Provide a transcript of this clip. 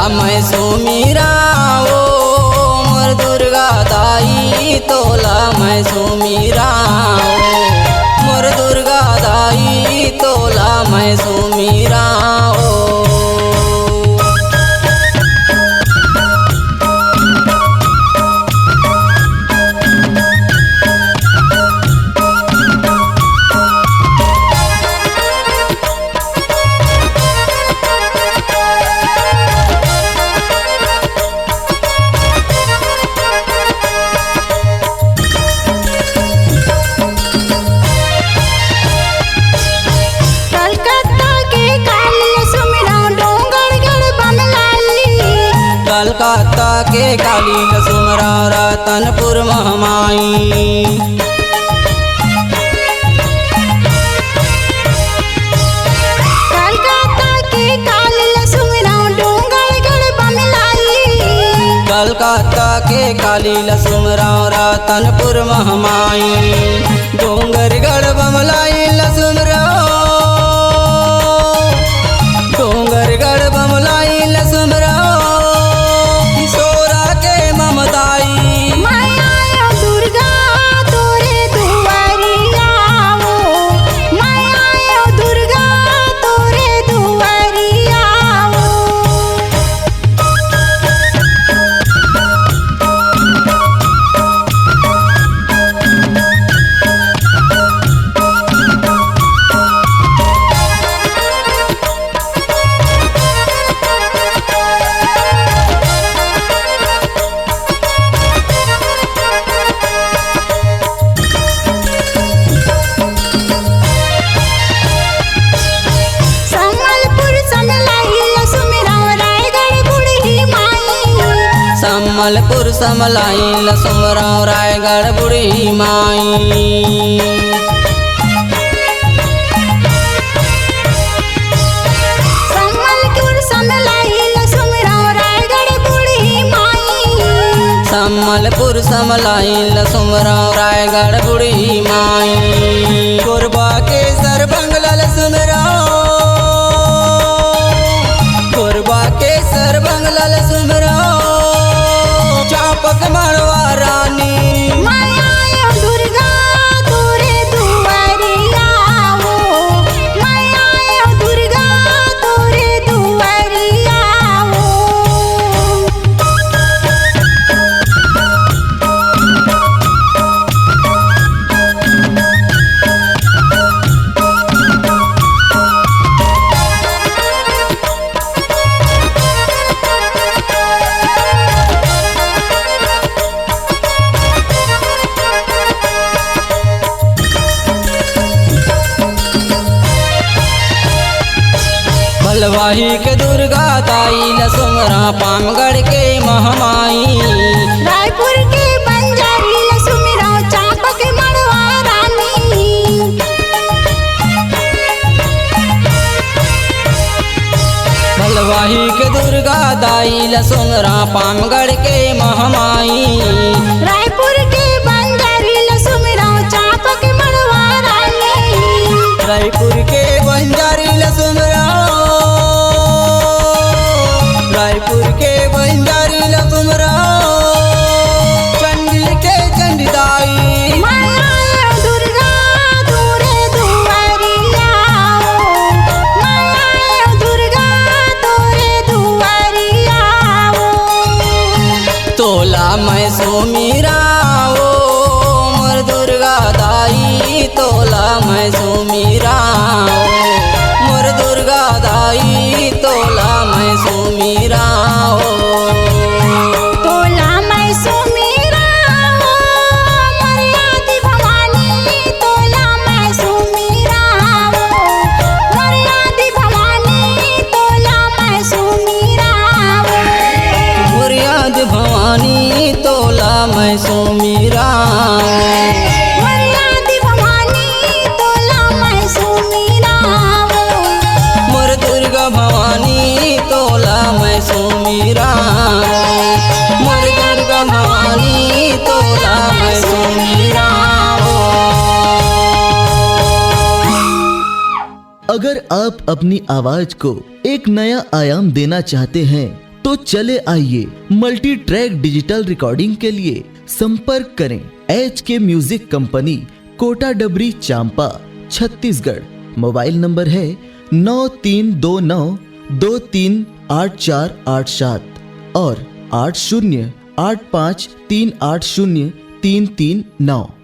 मैं सुमीरा ओ मोर दुर्गा दाई, तोला मैं सुमीरा ओ मोर दुर्गा दाई, तोला मैं सुमीरा ओ। कलकत्ता के काली सुमरा रतनपुर महमाई, कलकत्ता के काली सुमरा डोंगरगढ़ बमलाई, कलकत्ता के काली सुमरा रतनपुर महमाई, डोंगरगढ़ बमलाई लसुमरा, डोंगरगढ़ बमलाई लसुमरा सम्मलपुर समलाई लसुमरा रायगढ़ बुढ़ी माई, सम्मलपुर समलाई लसुमरा रायगढ़ बुढ़ी माई, सम्मलपुर समलाई लसुमरा रायगढ़ बुढ़ी माई, कोरबा के सर बंगला लसुमरा, कोरबा के सर बंगला लसुमरा चापक मड़वा रानी, माया दुर्गा तोरे दुआरिया ओ, माया दुर्गा तोरे दुआरिया ओ। भलवाही के दुर्गा दाई लसुमरा पामगढ़ के महमाई, रायपुर के बंजारी लसुमरा चापक मड़वा रानी, भलवाही के दुर्गा दाई लसुमरा पामगढ़ के महमाई, रायपुर के बंजारी लसुमरा चापक मड़वा रानी, रायपुर के बंजारी लसुमरा, रायपुर के बंजारी लसुमरा चंडी के चंडीदाई, माया दुर्गा तोरे दुआरिया ओ, माया दुर्गा तोरे दुआरिया ओ। तोला मैं सुमीरा ओ मोर दुर्गा दाई, तोला मैं सुमीरा ओ मोर दुर्गा दाई, तोला मैं सुमीरा ओ। तोला मैं सुमीरा ओ मर्यादी भवानी, तोला मैं सुमीरा ओ मर्यादी भवानी, तोला मैं सुमीरा ओ। मुरियाद भवानी तोला मैं सुमीरा ओ। मर्यादी भवानी तोला मैं सुमीरा ओ। मोर दुर्गा भवानी तोला मैं सुमीरा ओ। मोर दुर्गा भवानी तोला मैं सुमीरा ओ। अगर आप अपनी आवाज को एक नया आयाम देना चाहते हैं तो चले आइए मल्टी ट्रैक डिजिटल रिकॉर्डिंग के लिए संपर्क करें HK म्यूजिक कंपनी, कोटा डबरी, चांपा, छत्तीसगढ़। मोबाइल नंबर है 9329238487 और 8085380339।